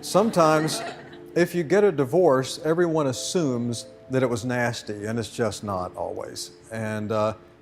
Sometimes, if you get a divorce, everyone assumes that it was nasty, and it's just not always. And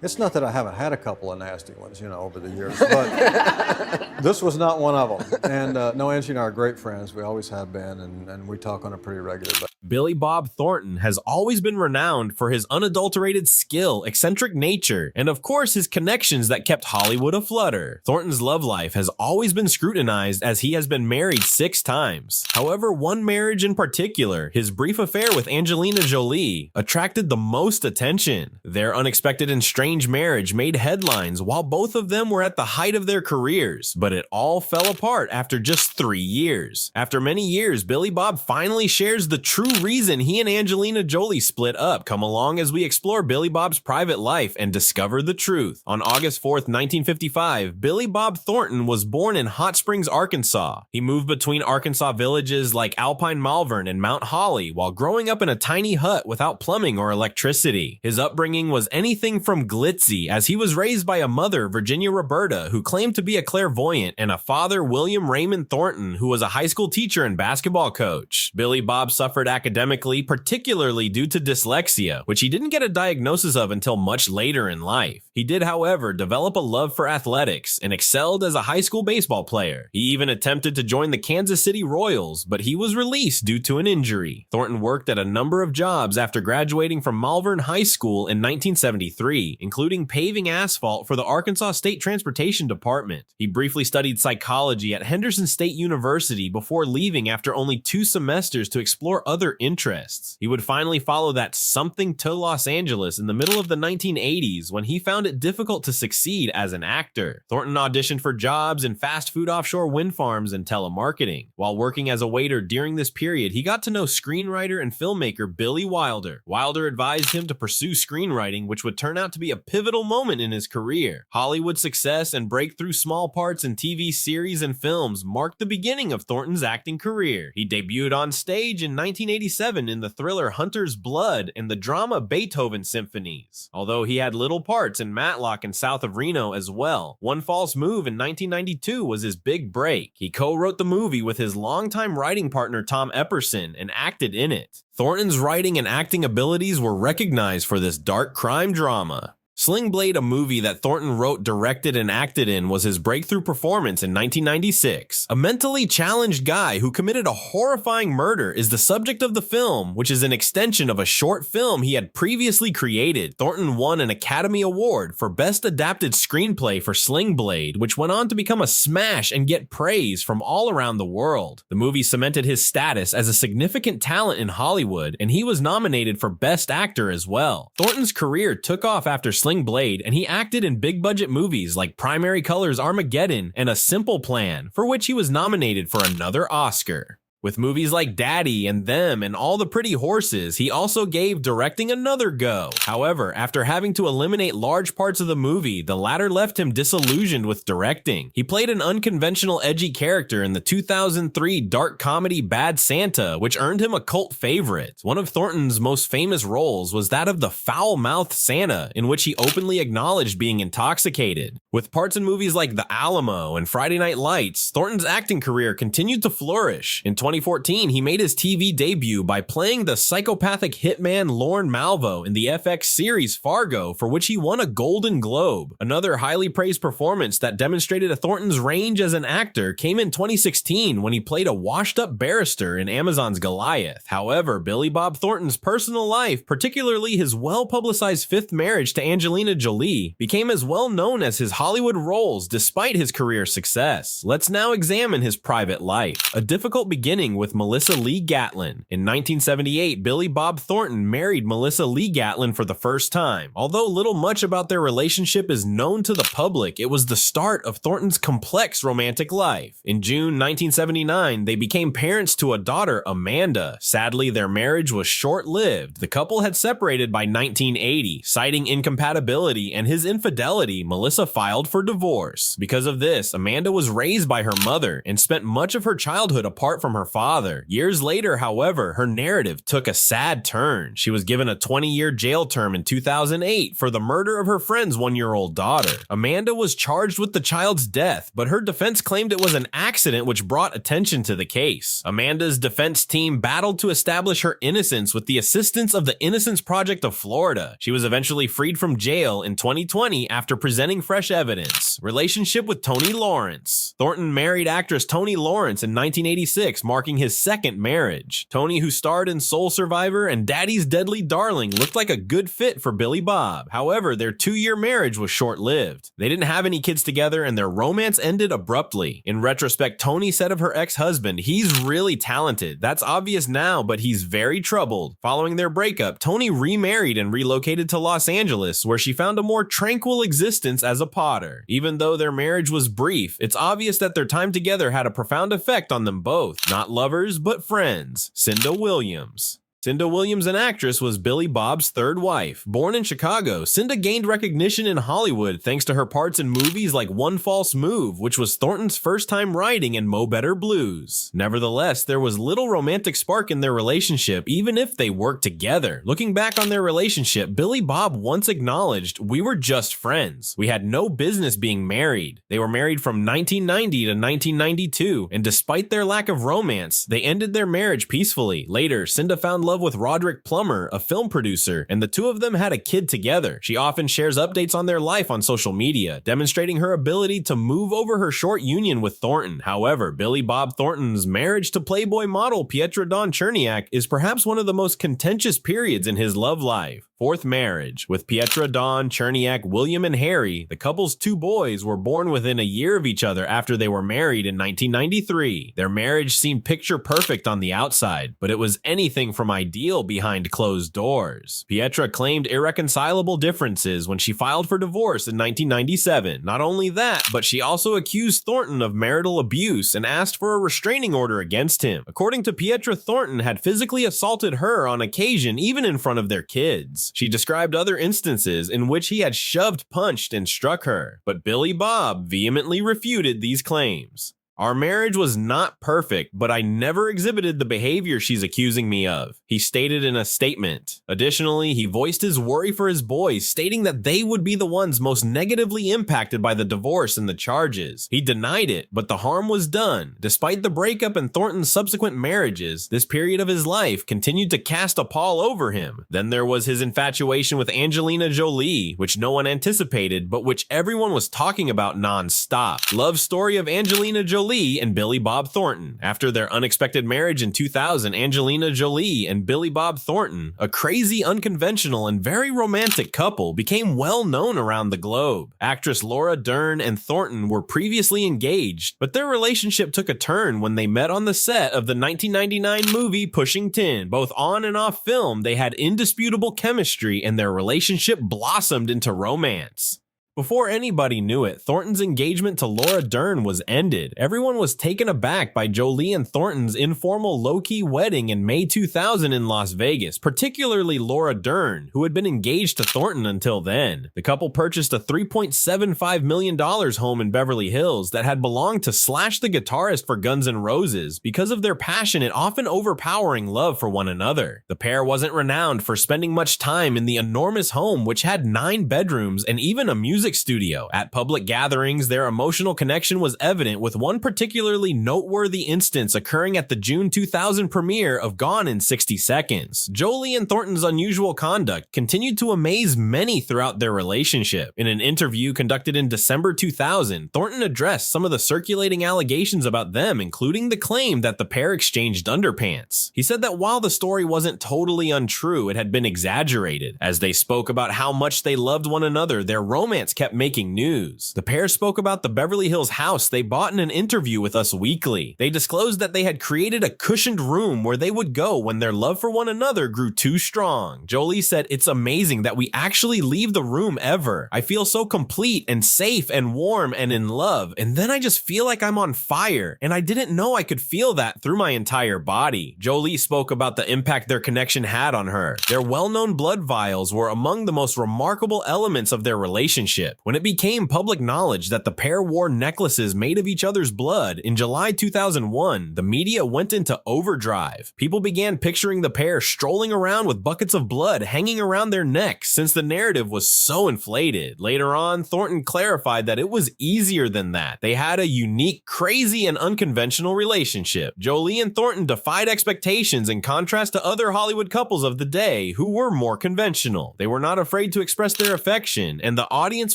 it's not that I haven't had a couple of nasty ones, over the years, but this was not one of them. And no, Angie and I are great friends. We always have been, and we talk on a pretty regular basis. Billy Bob Thornton has always been renowned for his unadulterated skill, eccentric nature, and of course his connections that kept Hollywood aflutter. Thornton's love life has always been scrutinized as he has been married 6 times. However, one marriage in particular, his brief affair with Angelina Jolie, attracted the most attention. Their unexpected and strange marriage made headlines while both of them were at the height of their careers, but it all fell apart after just 3 years. After many years, Billy Bob finally shares the true reason he and Angelina Jolie split up. Come along as we explore Billy Bob's private life and discover the truth. On August 4th, 1955, Billy Bob Thornton was born in Hot Springs, Arkansas. He moved between Arkansas villages like Alpine Malvern and Mount Holly while growing up in a tiny hut without plumbing or electricity. His upbringing was anything from glitzy, as he was raised by a mother, Virginia Roberta, who claimed to be a clairvoyant, and a father, William Raymond Thornton, who was a high school teacher and basketball coach. Billy Bob suffered academically, particularly due to dyslexia, which he didn't get a diagnosis of until much later in life. He did, however, develop a love for athletics and excelled as a high school baseball player. He even attempted to join the Kansas City Royals, but he was released due to an injury. Thornton worked at a number of jobs after graduating from Malvern High School in 1973, including paving asphalt for the Arkansas State Transportation Department. He briefly studied psychology at Henderson State University before leaving after only 2 semesters to explore other interests. He would finally follow that something to Los Angeles in the middle of the 1980s when he found it difficult to succeed as an actor. Thornton auditioned for jobs in fast food offshore wind farms and telemarketing. While working as a waiter during this period, he got to know screenwriter and filmmaker Billy Wilder. Wilder advised him to pursue screenwriting, which would turn out to be a pivotal moment in his career. Hollywood success and breakthrough small parts in TV series and films marked the beginning of Thornton's acting career. He debuted on stage in 1987 in the thriller Hunter's Blood and the drama Beethoven Symphonies, although he had little parts in Matlock and South of Reno as well. One False Move in 1992 was his big break. He co-wrote the movie with his longtime writing partner Tom Epperson and acted in it. Thornton's writing and acting abilities were recognized for this dark crime drama. Sling Blade, a movie that Thornton wrote, directed, and acted in, was his breakthrough performance in 1996. A mentally challenged guy who committed a horrifying murder is the subject of the film, which is an extension of a short film he had previously created. Thornton won an Academy Award for Best Adapted Screenplay for Sling Blade, which went on to become a smash and get praise from all around the world. The movie cemented his status as a significant talent in Hollywood, and he was nominated for Best Actor as well. Thornton's career took off after Sling Blade, and he acted in big-budget movies like Primary Colors Armageddon and A Simple Plan, for which he was nominated for another Oscar. With movies like Daddy and Them and All the Pretty Horses, he also gave directing another go. However, after having to eliminate large parts of the movie, the latter left him disillusioned with directing. He played an unconventional, edgy character in the 2003 dark comedy Bad Santa, which earned him a cult favorite. One of Thornton's most famous roles was that of the foul-mouthed Santa, in which he openly acknowledged being intoxicated. With parts in movies like The Alamo and Friday Night Lights, Thornton's acting career continued to flourish. In 2014, he made his TV debut by playing the psychopathic hitman Lorne Malvo in the FX series Fargo, for which he won a Golden Globe. Another highly praised performance that demonstrated Thornton's range as an actor came in 2016 when he played a washed-up barrister in Amazon's Goliath. However, Billy Bob Thornton's personal life, particularly his well-publicized 5th marriage to Angelina Jolie, became as well known as his Hollywood roles despite his career success. Let's now examine his private life. A difficult beginning with Melissa Lee Gatlin. In 1978, Billy Bob Thornton married Melissa Lee Gatlin for the first time. Although little much about their relationship is known to the public, it was the start of Thornton's complex romantic life. In June 1979, they became parents to a daughter, Amanda. Sadly, their marriage was short-lived. The couple had separated by 1980. Citing incompatibility and his infidelity, Melissa filed for divorce. Because of this, Amanda was raised by her mother and spent much of her childhood apart from her her father. Years later, however, her narrative took a sad turn. She was given a 20-year jail term in 2008 for the murder of her friend's 1-year-old daughter. Amanda was charged with the child's death, but her defense claimed it was an accident which brought attention to the case. Amanda's defense team battled to establish her innocence with the assistance of the Innocence Project of Florida. She was eventually freed from jail in 2020 after presenting fresh evidence. Relationship with Tony Lawrence. Thornton married actress Tony Lawrence in 1986, marking his second marriage. Tony, who starred in Soul Survivor and Daddy's Deadly Darling, looked like a good fit for Billy Bob. However, their 2-year marriage was short-lived. They didn't have any kids together and their romance ended abruptly. In retrospect, Tony said of her ex-husband, "He's really talented. That's obvious now, but he's very troubled." Following their breakup, Tony remarried and relocated to Los Angeles, where she found a more tranquil existence as a potter. Even though their marriage was brief, it's obvious that their time together had a profound effect on them both. Not lovers, but friends. Cinda Williams. Cinda Williams, an actress, was Billy Bob's third wife. Born in Chicago, Cinda gained recognition in Hollywood thanks to her parts in movies like One False Move, which was Thornton's first time writing in Mo Better Blues. Nevertheless, there was little romantic spark in their relationship, even if they worked together. Looking back on their relationship, Billy Bob once acknowledged, "We were just friends. We had no business being married." They were married from 1990 to 1992, and despite their lack of romance, they ended their marriage peacefully. Later, Cinda found love with Roderick Plummer, a film producer, and the two of them had a kid together. She often shares updates on their life on social media, demonstrating her ability to move over her short union with Thornton. However, Billy Bob Thornton's marriage to Playboy model Pietra Dawn Cherniak is perhaps one of the most contentious periods in his love life. Fourth marriage. With Pietra Dawn, Cherniak, William, and Harry, the couple's 2 boys were born within a year of each other after they were married in 1993. Their marriage seemed picture perfect on the outside, but it was anything from ideal behind closed doors. Pietra claimed irreconcilable differences when she filed for divorce in 1997. Not only that, but she also accused Thornton of marital abuse and asked for a restraining order against him. According to Pietra, Thornton had physically assaulted her on occasion, even in front of their kids. She described other instances in which he had shoved, punched, and struck her, but Billy Bob vehemently refuted these claims. "Our marriage was not perfect, but I never exhibited the behavior she's accusing me of," he stated in a statement. Additionally, he voiced his worry for his boys, stating that they would be the ones most negatively impacted by the divorce and the charges. He denied it, but the harm was done. Despite the breakup and Thornton's subsequent marriages, this period of his life continued to cast a pall over him. Then there was his infatuation with Angelina Jolie, which no one anticipated, but which everyone was talking about non-stop. Love story of Angelina Jolie and Billy Bob Thornton. After their unexpected marriage in 2000, Angelina Jolie and Billy Bob Thornton, a crazy, unconventional, and very romantic couple, became well known around the globe. Actress Laura Dern and Thornton were previously engaged, but their relationship took a turn when they met on the set of the 1999 movie Pushing Tin. Both on and off film, they had indisputable chemistry and their relationship blossomed into romance. Before anybody knew it, Thornton's engagement to Laura Dern was ended. Everyone was taken aback by Jolie and Thornton's informal low-key wedding in May 2000 in Las Vegas, particularly Laura Dern, who had been engaged to Thornton until then. The couple purchased a $3.75 million home in Beverly Hills that had belonged to Slash the guitarist for Guns N' Roses because of their passionate, often overpowering love for one another. The pair wasn't renowned for spending much time in the enormous home, which had 9 bedrooms and even a music studio. At public gatherings, their emotional connection was evident, with one particularly noteworthy instance occurring at the June 2000 premiere of Gone in 60 Seconds. Jolie and Thornton's unusual conduct continued to amaze many throughout their relationship. In an interview conducted in December 2000, Thornton addressed some of the circulating allegations about them, including the claim that the pair exchanged underpants. He said that while the story wasn't totally untrue, it had been exaggerated. As they spoke about how much they loved one another, their romance kept making news. The pair spoke about the Beverly Hills house they bought in an interview with Us Weekly. They disclosed that they had created a cushioned room where they would go when their love for one another grew too strong. Jolie said, "It's amazing that we actually leave the room ever. I feel so complete and safe and warm and in love, and then I just feel like I'm on fire, and I didn't know I could feel that through my entire body." Jolie spoke about the impact their connection had on her. Their well-known blood vials were among the most remarkable elements of their relationship. relationship. When it became public knowledge that the pair wore necklaces made of each other's blood, in July 2001, the media went into overdrive. People began picturing the pair strolling around with buckets of blood hanging around their necks since the narrative was so inflated. Later on, Thornton clarified that it was easier than that. They had a unique, crazy, and unconventional relationship. Jolie and Thornton defied expectations in contrast to other Hollywood couples of the day who were more conventional. They were not afraid to express their affection, and the audience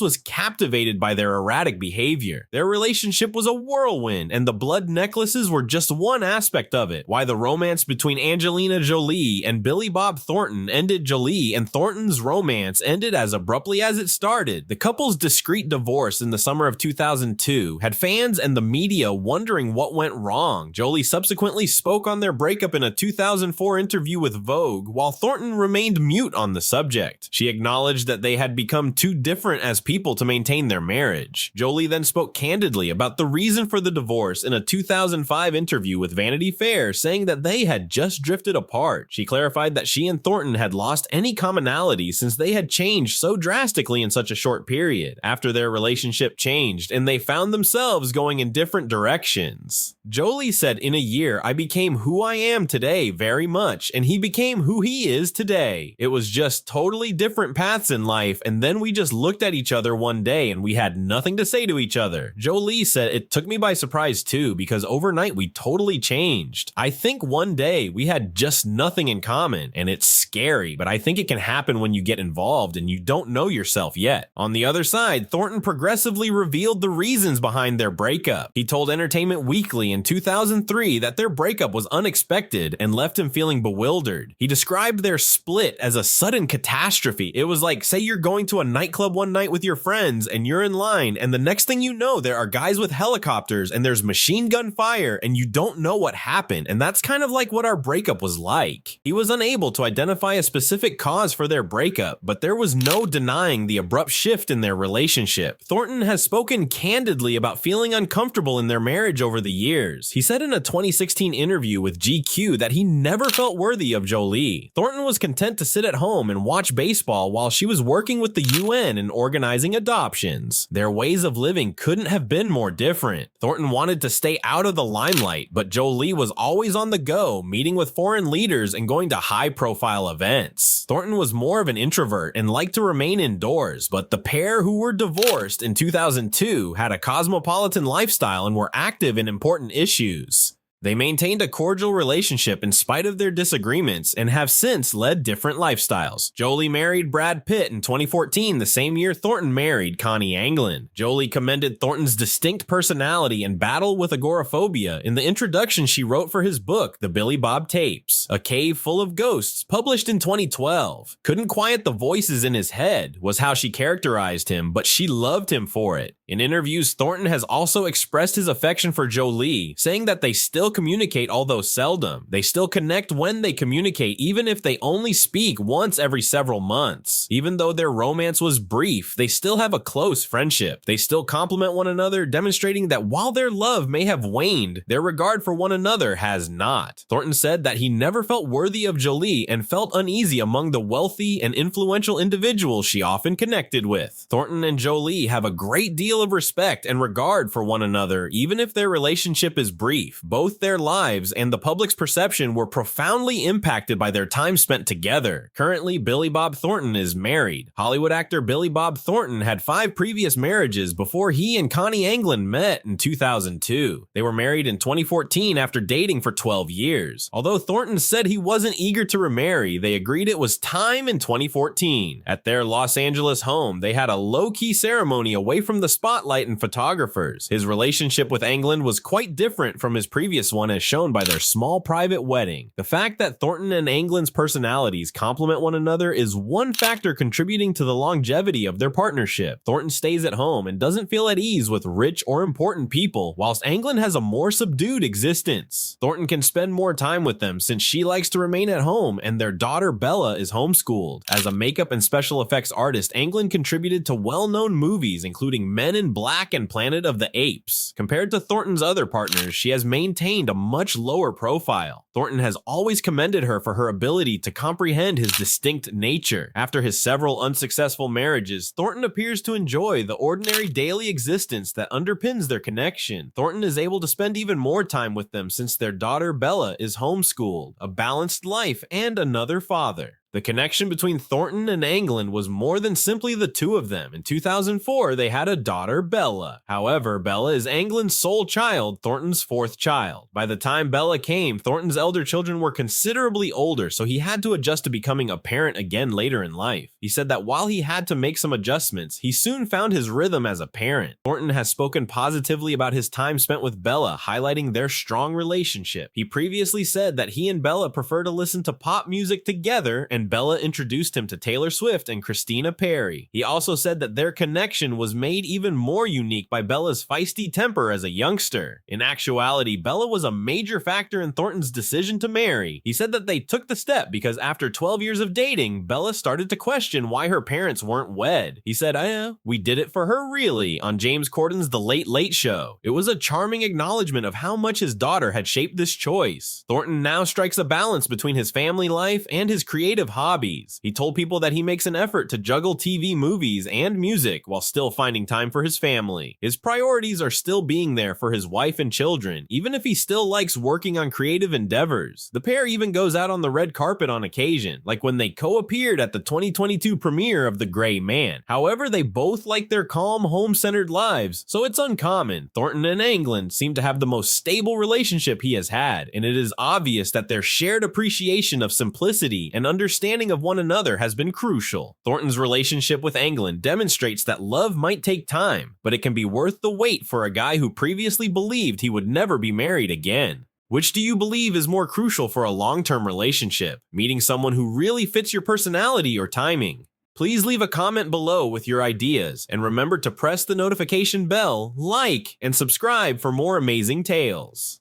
was captivated by their erratic behavior. Their relationship was a whirlwind, and the blood necklaces were just one aspect of it. Why the romance between Angelina Jolie and Billy Bob Thornton ended. Jolie and Thornton's romance ended as abruptly as it started. The couple's discreet divorce in the summer of 2002 had fans and the media wondering what went wrong. Jolie subsequently spoke on their breakup in a 2004 interview with Vogue, while Thornton remained mute on the subject. She acknowledged that they had become too different as people to maintain their marriage. Jolie then spoke candidly about the reason for the divorce in a 2005 interview with Vanity Fair, saying that they had just drifted apart. She clarified that she and Thornton had lost any commonality since they had changed so drastically in such a short period. After their relationship changed and they found themselves going in different directions. Jolie said, "In a year, I became who I am today very much, and he became who he is today. It was just totally different paths in life, and then we just looked at each other one day and we had nothing to say to each other." Jolie said, "It took me by surprise too, because overnight we totally changed. I think one day we had just nothing in common, and it's scary, but I think it can happen when you get involved and you don't know yourself yet." On the other side, Thornton progressively revealed the reasons behind their breakup. He told Entertainment Weekly in 2003 that their breakup was unexpected and left him feeling bewildered. He described their split as a sudden catastrophe. It was like, say you're going to a nightclub one night with your friends and you're in line, and the next thing you know, there are guys with helicopters and there's machine gun fire and you don't know what happened. And that's kind of like what our breakup was like. He was unable to identify a specific cause for their breakup, but there was no denying the abrupt shift in their relationship. Thornton has spoken candidly about feeling uncomfortable in their marriage over the years. He said in a 2016 interview with GQ that he never felt worthy of Jolie. Thornton was content to sit at home and watch baseball while she was working with the UN and organizing adoptions. Their ways of living couldn't have been more different. Thornton wanted to stay out of the limelight, but Jolie was always on the go, meeting with foreign leaders and going to high-profile events. Thornton was more of an introvert and liked to remain indoors, but the pair, who were divorced in 2002, had a cosmopolitan lifestyle and were active in important issues. They maintained a cordial relationship in spite of their disagreements and have since led different lifestyles. Jolie married Brad Pitt in 2014, the same year Thornton married Connie Anglin. Jolie commended Thornton's distinct personality and battle with agoraphobia in the introduction she wrote for his book, The Billy Bob Tapes, A Cave Full of Ghosts, published in 2012. "Couldn't quiet the voices in his head," was how she characterized him, but she loved him for it. In interviews, Thornton has also expressed his affection for Jolie, saying that they still communicate, although seldom. They still connect when they communicate, even if they only speak once every several months. Even though their romance was brief, they still have a close friendship. They still compliment one another, demonstrating that while their love may have waned, their regard for one another has not. Thornton said that he never felt worthy of Jolie and felt uneasy among the wealthy and influential individuals she often connected with. Thornton and Jolie have a great deal of respect and regard for one another, even if their relationship is brief. Both their lives and the public's perception were profoundly impacted by their time spent together. Currently, Billy Bob Thornton is married. Hollywood actor Billy Bob Thornton had 5 previous marriages before he and Connie Anglin met in 2002. They were married in 2014 after dating for 12 years. Although Thornton said he wasn't eager to remarry, they agreed it was time in 2014. At their Los Angeles home, they had a low-key ceremony away from the spotlight and photographers. His relationship with Anglin was quite different from his previous one, as shown by their small private wedding. The fact that Thornton and Anglin's personalities complement one another is one factor contributing to the longevity of their partnership. Thornton stays at home and doesn't feel at ease with rich or important people, whilst Anglin has a more subdued existence. Thornton can spend more time with them since she likes to remain at home and their daughter Bella is homeschooled. As a makeup and special effects artist, Anglin contributed to well-known movies including Men in Black and Planet of the Apes. Compared to Thornton's other partners, she has maintained a much lower profile. Thornton has always commended her for her ability to comprehend his distinct nature. After his several unsuccessful marriages, Thornton appears to enjoy the ordinary daily existence that underpins their connection. Thornton is able to spend even more time with them since their daughter Bella is homeschooled, a balanced life, and another father. The connection between Thornton and Anglin was more than simply the two of them. In 2004, they had a daughter, Bella. However, Bella is Anglin's sole child, Thornton's fourth child. By the time Bella came, Thornton's elder children were considerably older, so he had to adjust to becoming a parent again later in life. He said that while he had to make some adjustments, he soon found his rhythm as a parent. Thornton has spoken positively about his time spent with Bella, highlighting their strong relationship. He previously said that he and Bella prefer to listen to pop music together, and Bella introduced him to Taylor Swift and Christina Perri. He also said that their connection was made even more unique by Bella's feisty temper as a youngster. In actuality, Bella was a major factor in Thornton's decision to marry. He said that they took the step because after 12 years of dating, Bella started to question why her parents weren't wed. He said, we did it for her really, on James Corden's The Late Late Show. It was a charming acknowledgement of how much his daughter had shaped this choice. Thornton now strikes a balance between his family life and his creative hobbies. He told people that he makes an effort to juggle TV, movies, and music while still finding time for his family. His priorities are still being there for his wife and children, even if he still likes working on creative endeavors. The pair even goes out on the red carpet on occasion, like when they co-appeared at the 2022 premiere of The Gray Man. However, they both like their calm, home-centered lives, so it's uncommon. Thornton and Anglin seem to have the most stable relationship he has had, and it is obvious that their shared appreciation of simplicity and understanding of one another has been crucial. Thornton's relationship with Anglin demonstrates that love might take time, but it can be worth the wait for a guy who previously believed he would never be married again. Which do you believe is more crucial for a long-term relationship? Meeting someone who really fits your personality or timing? Please leave a comment below with your ideas, and remember to press the notification bell, like, and subscribe for more amazing tales.